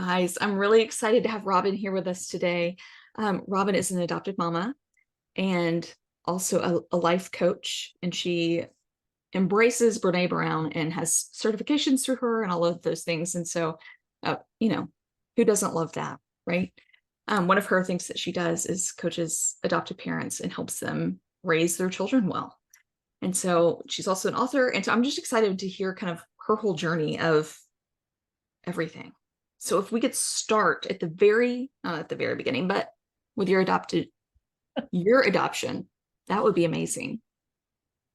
guys. I'm really excited to have Robin here with us today. Robin is an adopted mama and also a life coach, and she embraces Brené Brown and has certifications through her and all of those things. And so, uh, you know, who doesn't love that, right? One of her things that she does is coaches adopted parents and helps them raise their children well. And so she's also an author. And so I'm just excited to hear kind of her whole journey of everything. So if we could start at the not at the very beginning, but with your adoption, that would be amazing.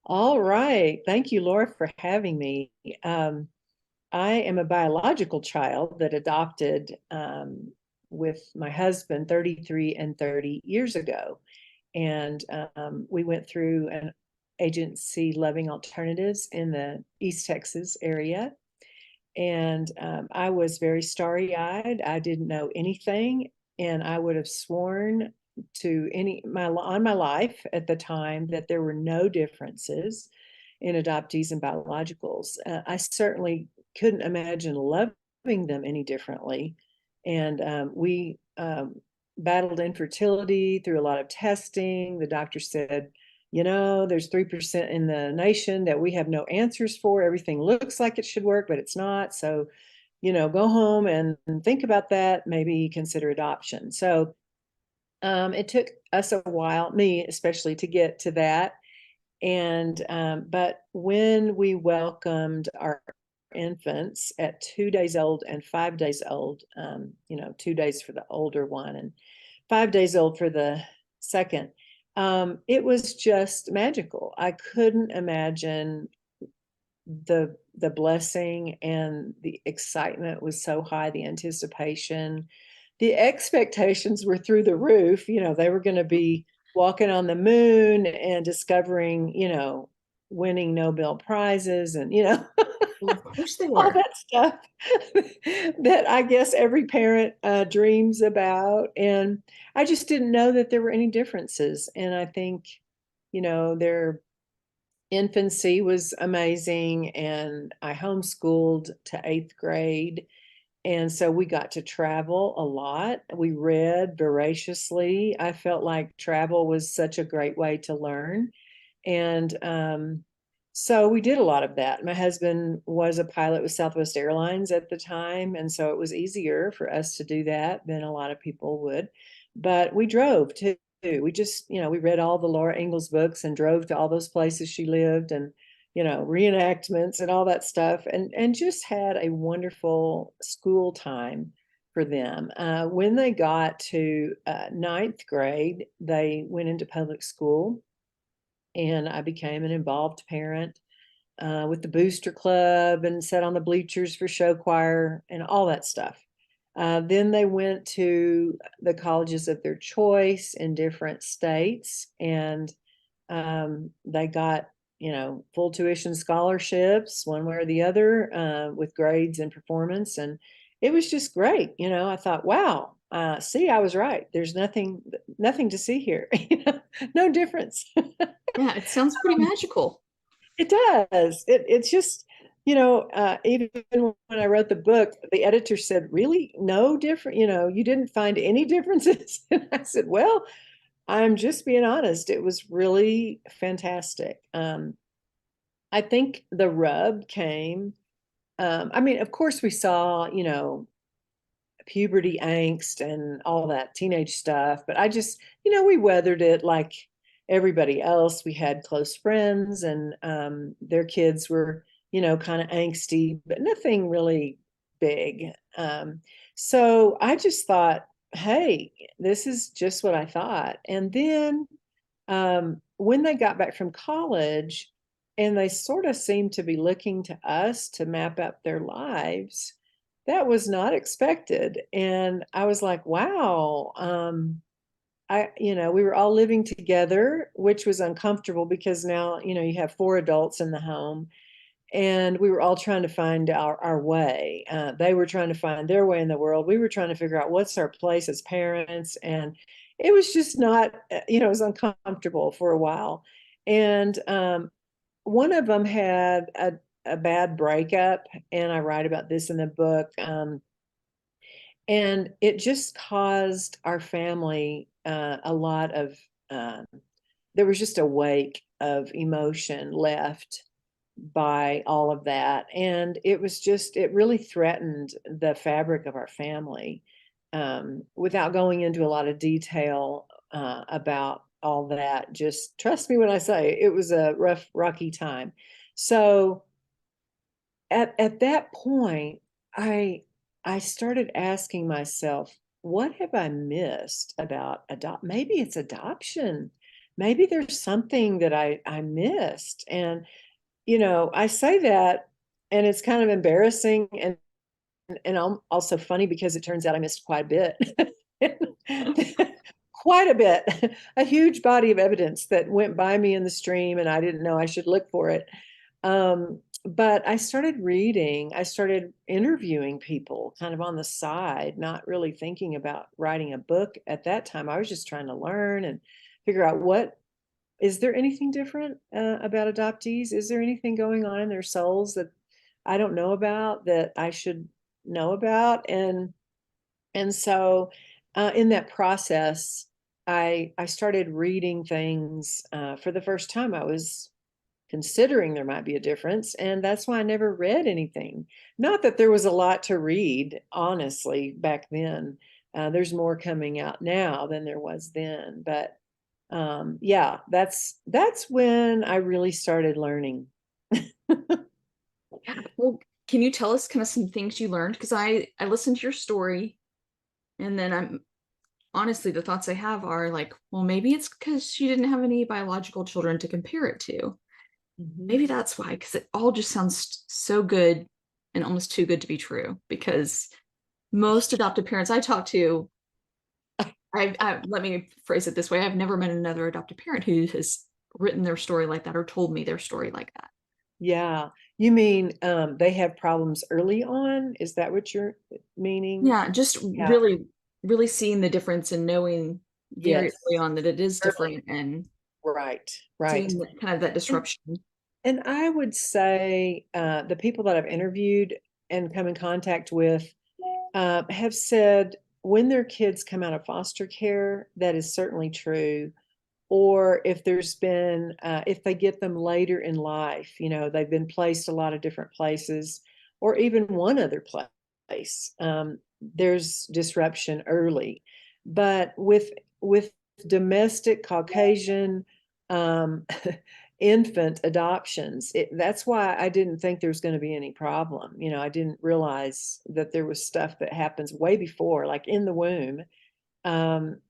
All right. Thank you, Laura, for having me. I am a biological child that adopted with my husband 33 and 30 years ago. And we went through an agency, Loving Alternatives, in the East Texas area. And I was very starry-eyed. I didn't know anything, and I would have sworn to on my life at the time that there were no differences in adoptees and biologicals. I certainly couldn't imagine loving them any differently. And we battled infertility through a lot of testing. The doctor said, there's 3% in the nation that we have no answers for. Everything looks like it should work, but it's not. So, go home and think about that, maybe consider adoption. So it took us a while, me especially, to get to that. And but when we welcomed our infants at 2 days old and 5 days old, 2 days for the older one and 5 days old for the second, it was just magical. I couldn't imagine the blessing, and the excitement was so high, the anticipation. The expectations were through the roof. They were going to be walking on the moon and discovering, winning Nobel Prizes and, Well, of course they all were. that stuff that I guess every parent dreams about. And I just didn't know that there were any differences. And I think, their infancy was amazing. And I homeschooled to 8th grade. And so we got to travel a lot. We read voraciously. I felt like travel was such a great way to learn. And so we did a lot of that. My husband was a pilot with Southwest Airlines at the time. And so it was easier for us to do that than a lot of people would. But we drove too. We just, we read all the Laura Ingalls books and drove to all those places she lived, and reenactments and all that stuff, and just had a wonderful school time for them. When they got to 9th grade, they went into public school, and I became an involved parent with the booster club and sat on the bleachers for show choir and all that stuff. Then they went to the colleges of their choice in different states, and they got full tuition scholarships one way or the other, with grades and performance. And it was just great. I thought, wow, see, I was right. There's nothing to see here. No difference. Yeah, it sounds pretty magical. It does. It's just, even when I wrote the book, the editor said, really, no different, you didn't find any differences. And I said, well, I'm just being honest. It was really fantastic. I think the rub came. Of course, we saw, puberty angst and all that teenage stuff, but I just, we weathered it like everybody else. We had close friends, and their kids were, kind of angsty, but nothing really big. So I just thought, hey, this is just what I thought. And then when they got back from college, and they sort of seemed to be looking to us to map out their lives, that was not expected. And I was like, wow. We were all living together, which was uncomfortable because now, you have 4 adults in the home, and we were all trying to find our way. They were trying to find their way in the world. We were trying to figure out what's our place as parents. And it was just not, it was uncomfortable for a while. And one of them had a bad breakup, and I write about this in the book. And it just caused our family a lot of, there was just a wake of emotion left by all of that. And it really threatened the fabric of our family. Without going into a lot of detail about all that, just trust me when I say it was a rough, rocky time. So at that point, I started asking myself, what have I missed about maybe it's adoption. Maybe there's something that I missed. And, I say that and it's kind of embarrassing and also funny because it turns out I missed quite a bit. Quite a bit. A huge body of evidence that went by me in the stream and I didn't know I should look for it. But I started reading, I started interviewing people kind of on the side, not really thinking about writing a book at that time. I was just trying to learn and figure out is there anything different about adoptees? Is there anything going on in their souls that I don't know about that I should know about? And so in that process, I started reading things for the first time. I was considering there might be a difference. And that's why I never read anything. Not that there was a lot to read, honestly, back then. There's more coming out now than there was then. But yeah, that's when I really started learning. Yeah. Well, can you tell us kind of some things you learned? Because I listened to your story, and then I'm honestly, the thoughts I have are like, well, maybe it's because she didn't have any biological children to compare it to. Mhm. Maybe that's why, because it all just sounds so good and almost too good to be true. Because most adoptive parents I talk to, let me phrase it this way: I've never met another adoptive parent who has written their story like that or told me their story like that. Yeah. You mean they have problems early on? Is that what you're meaning? Yeah, just Yeah. really seeing the difference and knowing very Yes. early on that it is Early. different and Right. Right. seeing kind of that And, disruption. and I would say the people that I've interviewed and come in contact with have said when their kids come out of foster care, that is certainly true. Or if if they get them later in life, they've been placed a lot of different places, or even one other place, there's disruption early. But with domestic Caucasian um, infant adoptions, that's why I didn't think there was going to be any problem. I didn't realize that there was stuff that happens way before, like in the womb. Um,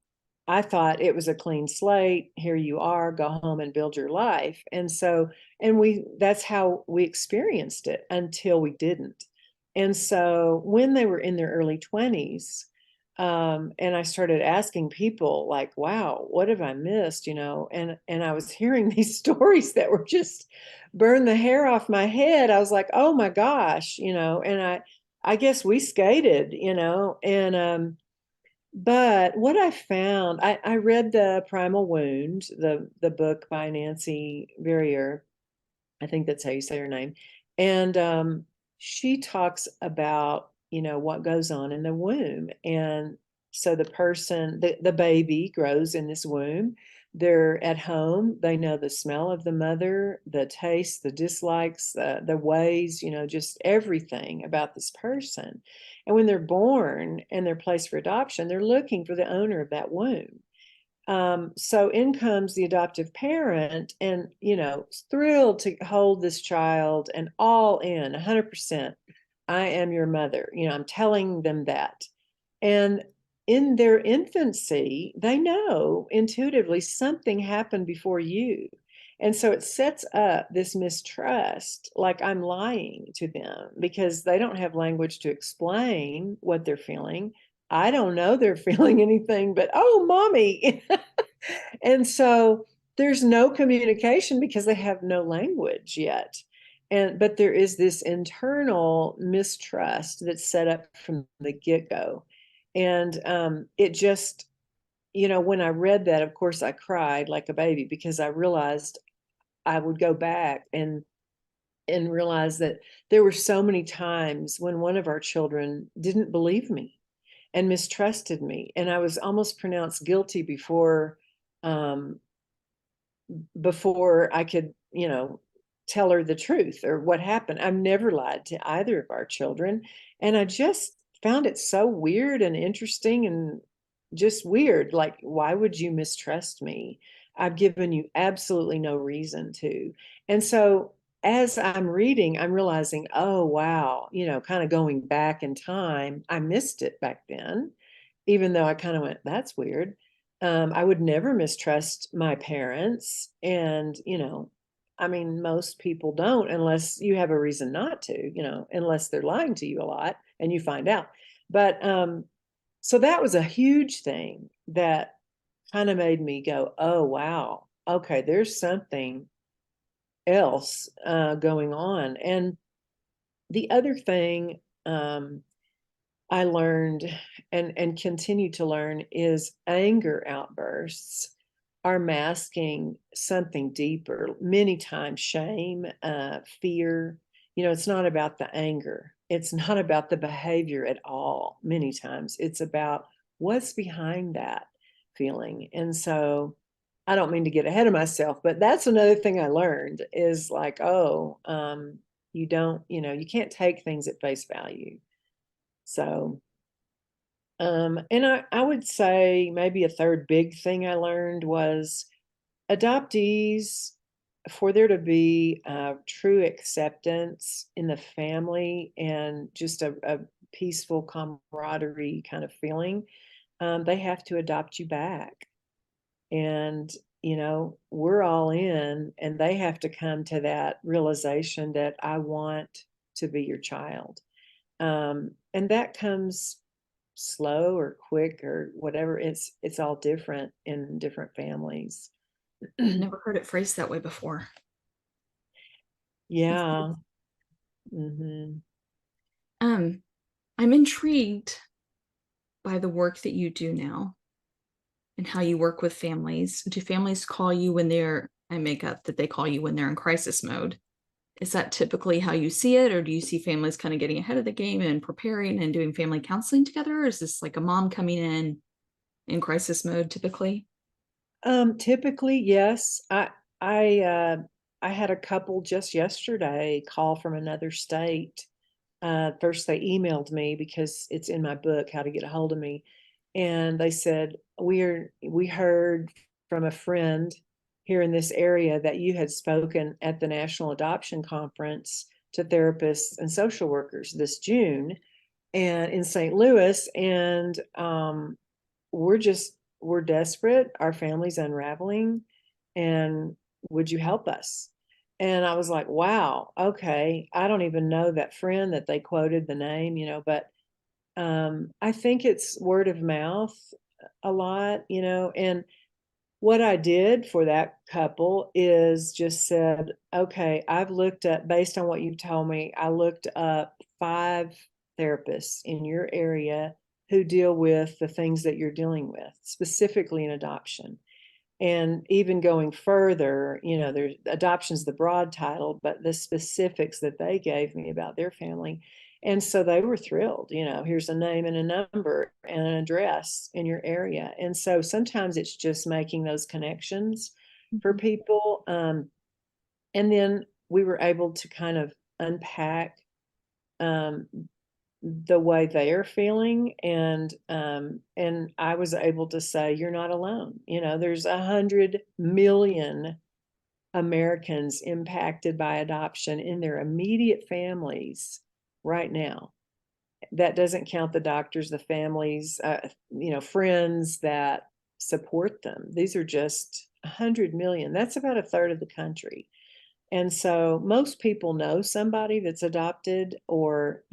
I thought it was a clean slate. Here you are, go home and build your life. That's how we experienced it until we didn't. And so when they were in their early 20s, and I started asking people like, wow, what have I missed? And I was hearing these stories that were just burn the hair off my head. I was like, oh my gosh, and I guess we skated, but what I found, I read The Primal Wound, the book by Nancy Verrier. I think that's how you say her name. And she talks about, what goes on in the womb. And so the baby grows in this womb. They're at home. They know the smell of the mother, the taste, the dislikes, the ways, just everything about this person. And when they're born and they're placed for adoption, they're looking for the owner of that womb. So in comes the adoptive parent and, thrilled to hold this child and all in 100%. I am your mother. I'm telling them that. And in their infancy, they know intuitively something happened before you. And so it sets up this mistrust, like I'm lying to them because they don't have language to explain what they're feeling. I don't know they're feeling anything but, oh, mommy. And so there's no communication because they have no language yet. But there is this internal mistrust that's set up from the get-go. And it just, when I read that, of course, I cried like a baby because I realized I would go back and realize that there were so many times when one of our children didn't believe me. and mistrusted me. And I was almost pronounced guilty um, before I could, tell her the truth or what happened. I've never lied to either of our children. And I just found it so weird and interesting and just weird. Like, why would you mistrust me? I've given you absolutely no reason to. And so as I'm reading, I'm realizing, oh, wow, kind of going back in time, I missed it back then, even though I kind of went, that's weird. I would never mistrust my parents. And, I mean, most people don't unless you have a reason not to, unless they're lying to you a lot and you find out. But so that was a huge thing that kind of made me go, oh, wow, okay, there's something else going on. And the other thing I learned and continue to learn is anger outbursts are masking something deeper, many times shame, fear. It's not about the anger. It's not about the behavior at all. Many times it's about what's behind that feeling. And so I don't mean to get ahead of myself, but that's another thing I learned is like, oh, you don't, you can't take things at face value. So, and I would say maybe a third big thing I learned was adoptees, for there to be true acceptance in the family and just a peaceful camaraderie kind of feeling, they have to adopt you back. And, we're all in, and they have to come to that realization that I want to be your child. And that comes slow or quick or whatever. It's all different in different families. Never heard it phrased that way before. Yeah. Mm-hmm. I'm intrigued by the work that you do now and how you work with families. Do families call you when I make up that they call you when they're in crisis mode? Is that typically how you see it? Or do you see families kind of getting ahead of the game and preparing and doing family counseling together? Or is this like a mom coming in crisis mode typically? Typically, yes. I had a couple just yesterday call from another state. First they emailed me because it's in my book, How to Get a Hold of Me. And they said, we heard from a friend here in this area that you had spoken at the National Adoption Conference to therapists and social workers this June and in St. Louis. And we're desperate. Our family's unraveling. And would you help us? And I was like, wow, okay. I don't even know that friend that they quoted the name, but I think it's word of mouth a lot, and what I did for that couple is just said, okay, I've looked up, based on what you've told me, I looked up 5 therapists in your area who deal with the things that you're dealing with, specifically in adoption. And even going further, there's adoption's the broad title, but the specifics that they gave me about their family. And so they were thrilled, here's a name and a number and an address in your area. And so sometimes it's just making those connections for people. And then we were able to kind of unpack um, the way they are feeling, and I was able to say, you're not alone. There's 100 million Americans impacted by adoption in their immediate families right now. That doesn't count the doctors, the families, friends that support them. These are just 100 million. That's about a third of the country. And so most people know somebody that's adopted, or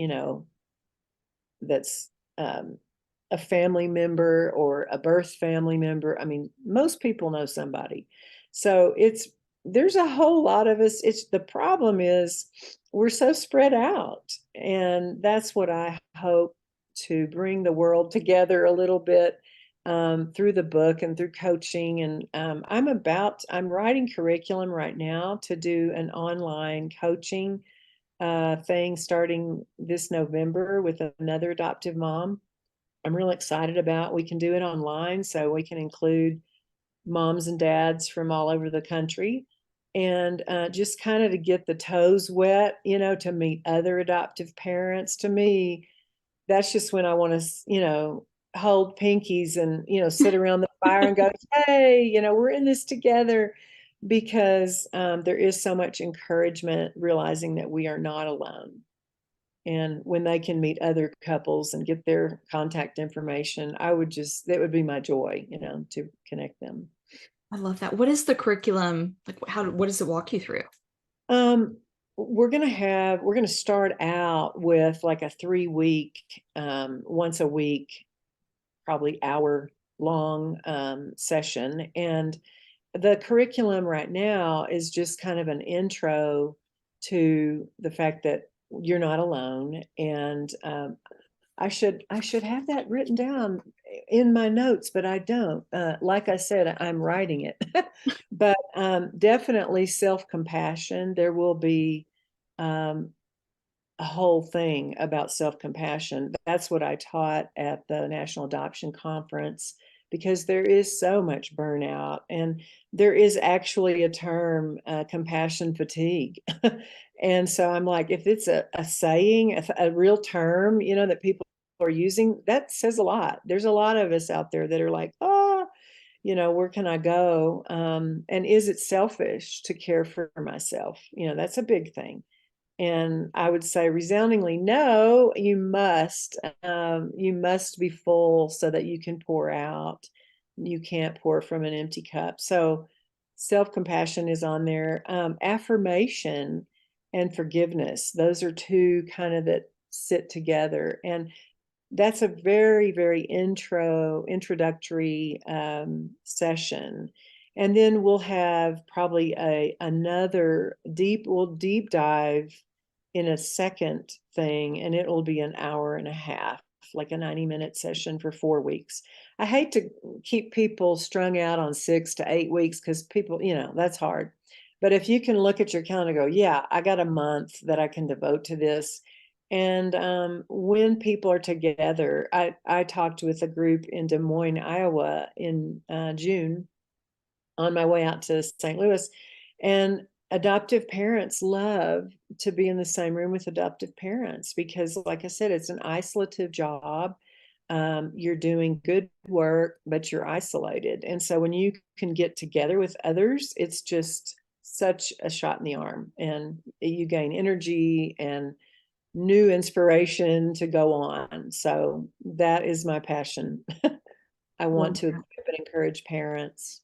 that's a family member or a birth family member. I mean, most people know somebody. So there's a whole lot of us. The problem is we're so spread out. And that's what I hope to bring the world together a little bit through the book and through coaching. And I'm writing curriculum right now to do an online coaching thing starting this November with another adoptive mom I'm real excited about. We can do it online, so we can include moms and dads from all over the country, and just kind of to get the toes wet, to meet other adoptive parents. To me, that's just when I want to, hold pinkies and, sit around the fire and go, hey, we're in this together, because there is so much encouragement realizing that we are not alone. And when they can meet other couples and get their contact information, that would be my joy, to connect them. I love that. What is the curriculum? Like, what does it walk you through? We're going to start out with like a 3-week, once a week, probably hour long session. And the curriculum right now is just kind of an intro to the fact that you're not alone. And I should have that written down in my notes, but I don't. Like I said, I'm writing it. But definitely self-compassion. There will be a whole thing about self-compassion. That's what I taught at the National Adoption Conference, because there is so much burnout, and there is actually a term, compassion fatigue. And so I'm like, if it's a saying, a real term, that people are using, that says a lot. There's a lot of us out there that are like, oh, where can I go? And is it selfish to care for myself? That's a big thing. And I would say resoundingly, no, you must. You must be full so that you can pour out. You can't pour from an empty cup. So self-compassion is on there. Affirmation and forgiveness. Those are two kind of that sit together. And that's a very, very introductory session. And then we'll have probably another deep dive in a second thing, and it'll be an hour and a half, like a 90-minute session for 4 weeks. I hate to keep people strung out on 6 to 8 weeks, because people, that's hard. But if you can look at your calendar and go, yeah, I got a month that I can devote to this. And when people are together, I talked with a group in Des Moines, Iowa in June on my way out to St. Louis. And adoptive parents love to be in the same room with adoptive parents, because, like I said, it's an isolative job. You're doing good work, but you're isolated. And so when you can get together with others, it's just such a shot in the arm, and you gain energy and new inspiration to go on. So that is my passion. I want to equip and encourage parents.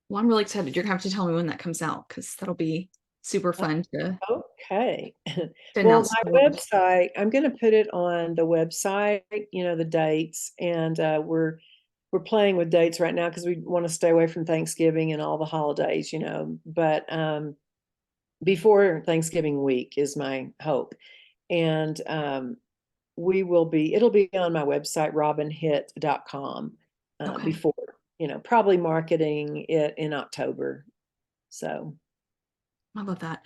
Well, I'm really excited. You're gonna have to tell me when that comes out, because that'll be super fun to Okay. Well, announce to the my world. website, I'm going to put it on the website, the dates, and we're playing with dates right now because we want to stay away from Thanksgiving and all the holidays, but before Thanksgiving week is my hope. And it'll be on my website, robinhitt.com, Okay. before, probably marketing it in October. So I love that.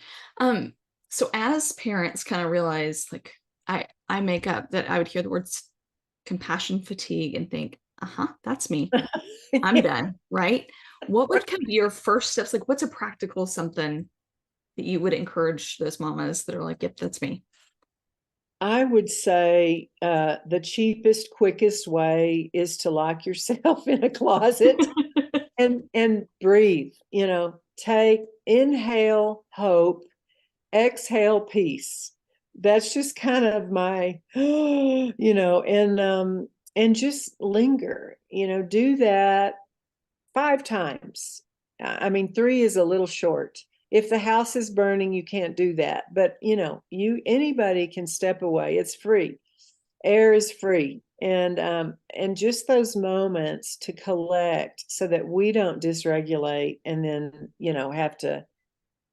So as parents kind of realize, like, I make up that I would hear the words compassion fatigue and think, that's me. I'm done, right? What would kind of be your first steps? Like, what's a practical something that you would encourage those mamas that are like, yep, that's me? I would say the cheapest, quickest way is to lock yourself in a closet and breathe. Inhale hope, exhale peace. That's just kind of my, and just linger. Do that 5 times. I mean, 3 is a little short. If the house is burning, you can't do that. But anybody can step away. It's free. Air is free. And just those moments to collect so that we don't dysregulate and then, have to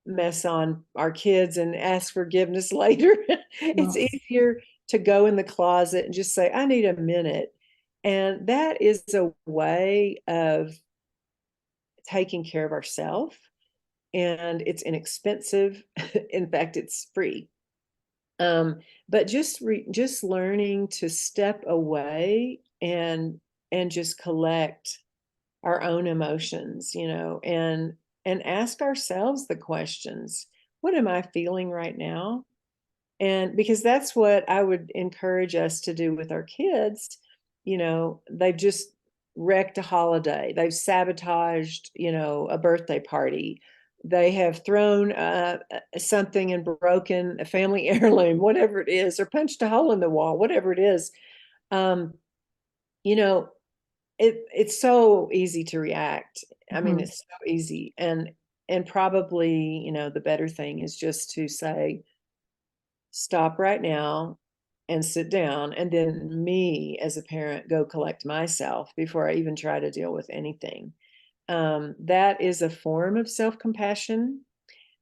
mess on our kids and ask forgiveness later. It's Yes. easier to go in the closet and just say, I need a minute. And that is a way of taking care of ourselves, and it's inexpensive. In fact, it's free. But just learning to step away and just collect our own emotions, and ask ourselves the questions. What am I feeling right now? And because that's what I would encourage us to do with our kids. They've just wrecked a holiday. They've sabotaged, a birthday party. They have thrown something and broken a family heirloom, whatever it is, or punched a hole in the wall, whatever it is. Um, you know, it's so easy to react. I mean, it's so easy. And probably, the better thing is just to say, stop right now and sit down, and then me as a parent go collect myself before I even try to deal with anything. That is a form of self-compassion,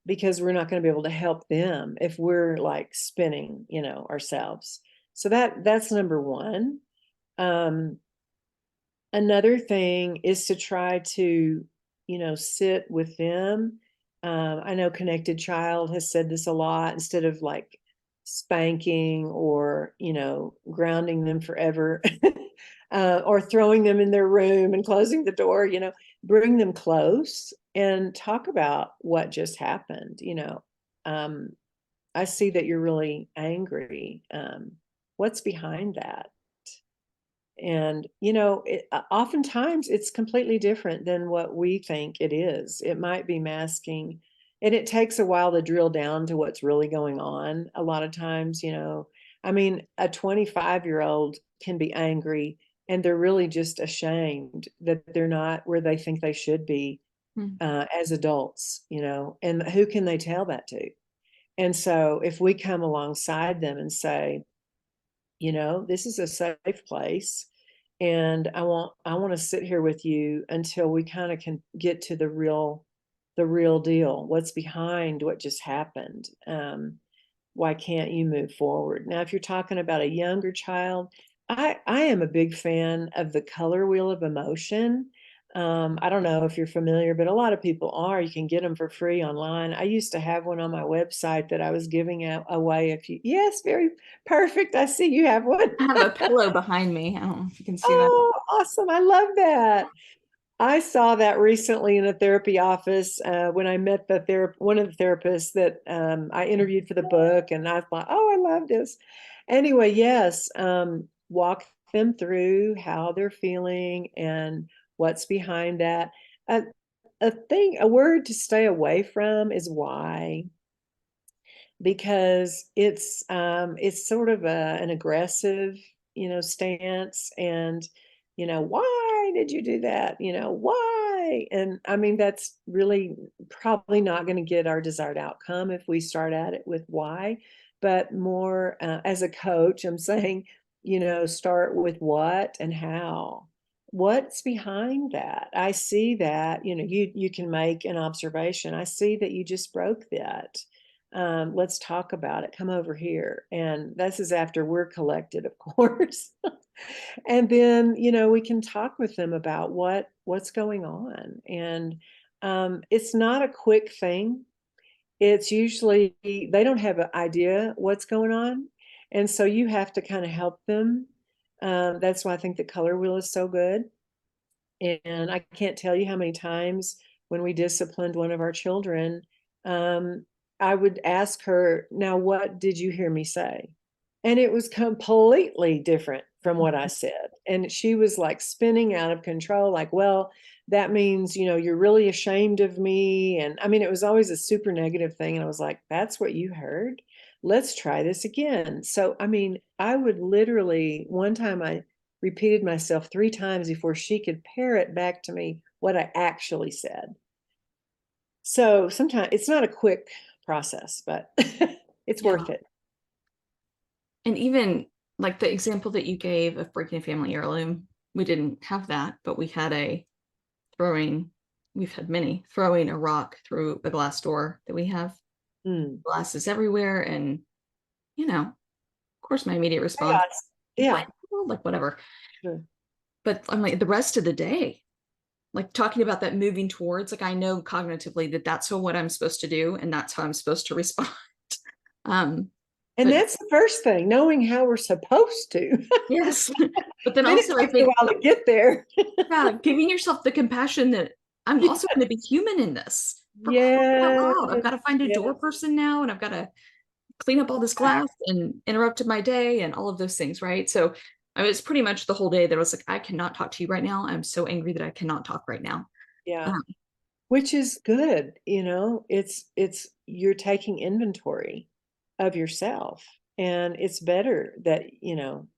because we're not going to be able to help them if we're like spinning, ourselves. So that's number one. um, Another thing is to try to, sit with them. I know Connected Child has said this a lot. Instead of like spanking or, grounding them forever, or throwing them in their room and closing the door, bring them close and talk about what just happened. Um, I see that you're really angry. What's behind that? And, oftentimes it's completely different than what we think it is. It might be masking, and it takes a while to drill down to what's really going on. A lot of times, I mean, a 25-year-old can be angry and they're really just ashamed that they're not where they think they should be as adults, and who can they tell that to? And so if we come alongside them and say, this is a safe place, and I want to sit here with you until we kind of can get to the real deal. What's behind what just happened? Why can't you move forward? Now, if you're talking about a younger child, I am a big fan of the color wheel of emotion. I don't know if you're familiar, but a lot of people are. You can get them for free online. I used to have one on my website that I was giving away. Yes, very perfect. I see you have one. I have a pillow behind me. I don't know if you can see that. Oh, awesome. I love that. I saw that recently in a therapy office when I met one of the therapists that I interviewed for the book, and I thought, oh, I love this. Anyway, yes, walk them through how they're feeling and what's behind that. A, a word to stay away from is why, because it's sort of an aggressive, stance, and why did you do that? Why? And I mean, that's really probably not going to get our desired outcome if we start at it with why. But more as a coach, I'm saying, start with what and how. What's behind that? I see that, you can make an observation. I see that you just broke that. Let's talk about it. Come over here. And this is after we're collected, of course. And then, we can talk with them about what's going on. And it's not a quick thing. It's usually they don't have an idea what's going on. And so you have to kind of help them. That's why I think the color wheel is so good. And I can't tell you how many times when we disciplined one of our children, I would ask her, now, what did you hear me say? And it was completely different from what I said. And she was like spinning out of control, like, well, that means, you're really ashamed of me. And I mean, it was always a super negative thing. And I was like, that's what you heard? Let's try this again. So, I mean, I would literally, one time I repeated myself 3 times before she could parrot back to me what I actually said. So sometimes it's not a quick process, but it's worth it. And even like the example that you gave of breaking a family heirloom, we didn't have that, but we've had many throwing a rock through a glass door that we have. Glasses everywhere. And, of course, my immediate response, yeah, like whatever. sure. But I'm like, the rest of the day, like talking about that moving towards, like, I know cognitively that that's what I'm supposed to do, and that's how I'm supposed to respond. And But that's the first thing, knowing how we're supposed to. yes, but then Then it also I takes a think, while to get there. yeah, giving yourself the compassion that I'm also going to be human in this. For crying out Yes, loud, I've got to find a door yes. person now, and I've got to clean up all this glass and interrupted my day and all of those things, right? So I was pretty much the whole day that I was like, I cannot talk to you right now. I'm so angry that I cannot talk right now. Yeah. Um, Which is good, it's you're taking inventory of yourself. And it's better that,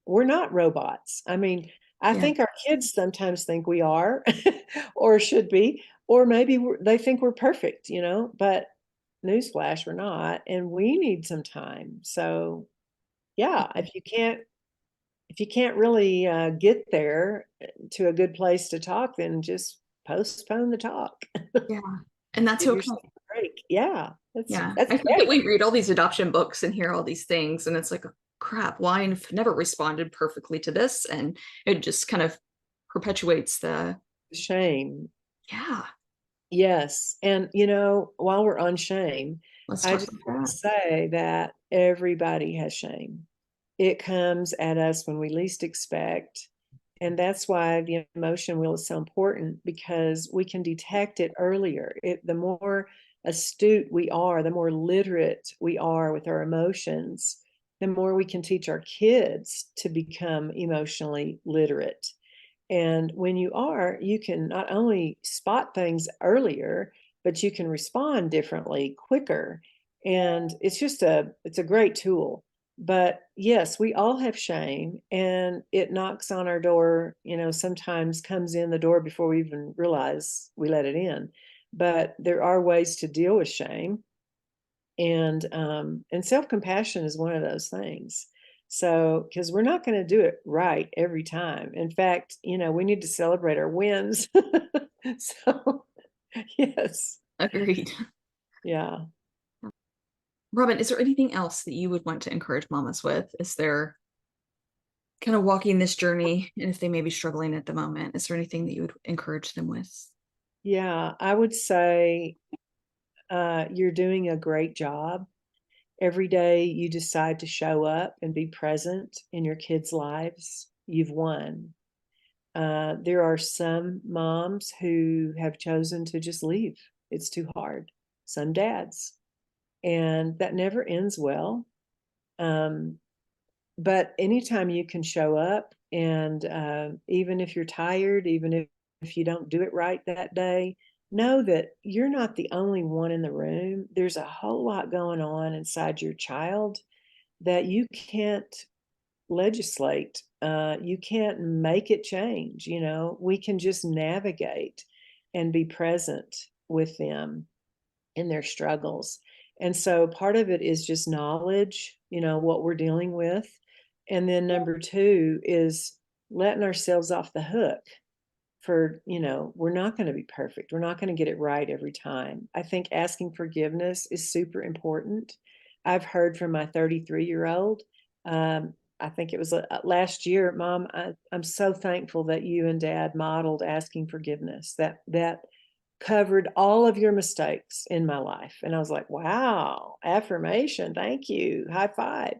we're not robots. I mean, I yeah, think our kids sometimes think we are or should be, or maybe they think we're perfect, but newsflash, we're not, and we need some time. So, yeah, if you can't really get there to a good place to talk, then just postpone the talk. yeah. And that's Give okay. yourself a break. Yeah, Yeah. that's I think that great. we read all these adoption books and hear all these things, and it's like, crap, why I've never responded perfectly to this. And it just kind of perpetuates the, Shame. yeah, Yes. And while we're on shame, let's I talk just about want to that. say that everybody has shame. It comes at us when we least expect. And that's why the emotion wheel is so important, because we can detect it earlier. The more astute we are, the more literate we are with our emotions, the more we can teach our kids to become emotionally literate. And when you are, you can not only spot things earlier, but you can respond differently, quicker. And it's a great tool. But yes, we all have shame, and it knocks on our door, sometimes comes in the door before we even realize we let it in. But there are ways to deal with shame, and self-compassion is one of those things. So, because we're not going to do it right every time. In fact, we need to celebrate our wins. So, yes. Agreed. Yeah. Robin, is there anything else that you would want to encourage mamas with? Is there kind of walking this journey, and if they may be struggling at the moment, is there anything that you would encourage them with? Yeah, I would say you're doing a great job. Every day you decide to show up and be present in your kids' lives, you've won. There are some moms who have chosen to just leave. It's too hard. Some dads, and that never ends well. Um, but anytime you can show up, and even if you're tired, even if you don't do it right that day, know that you're not the only one in the room. There's a whole lot going on inside your child that you can't legislate. You can't make it change. We can just navigate and be present with them in their struggles. And so part of it is just knowledge, what we're dealing with. And then number two is letting ourselves off the hook for, we're not going to be perfect. We're not going to get it right every time. I think asking forgiveness is super important. I've heard from my 33-year-old. I think it was last year, Mom, I'm so thankful that you and Dad modeled asking forgiveness. That covered all of your mistakes in my life. And I was like, wow, affirmation. Thank you. High five.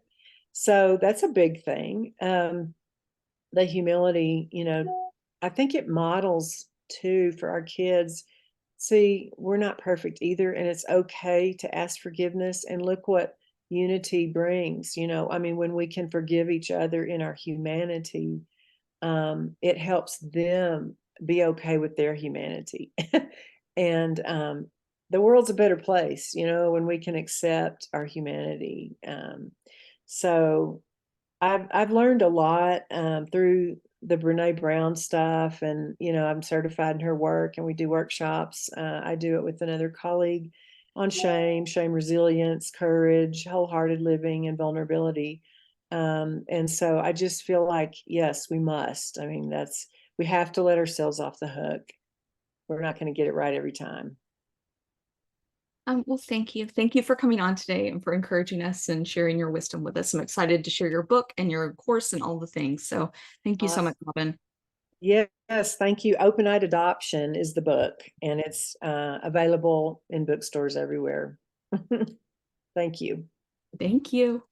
So that's a big thing. The humility, I think it models too for our kids. See, we're not perfect either, and it's okay to ask forgiveness. And look what unity brings. I mean, when we can forgive each other in our humanity, it helps them be okay with their humanity. And the world's a better place, when we can accept our humanity. So I've learned a lot through the Brené Brown stuff, and I'm certified in her work, and we do workshops. I do it with another colleague on shame resilience, courage, wholehearted living, and vulnerability. And so I just feel like, yes, we must. I mean, we have to let ourselves off the hook. We're not going to get it right every time. Well, thank you. Thank you for coming on today and for encouraging us and sharing your wisdom with us. I'm excited to share your book and your course and all the things. So thank you so much, Awesome. Robin. Yes, thank you. Open Eyed Adoption is the book, and it's available in bookstores everywhere. Thank you. Thank you.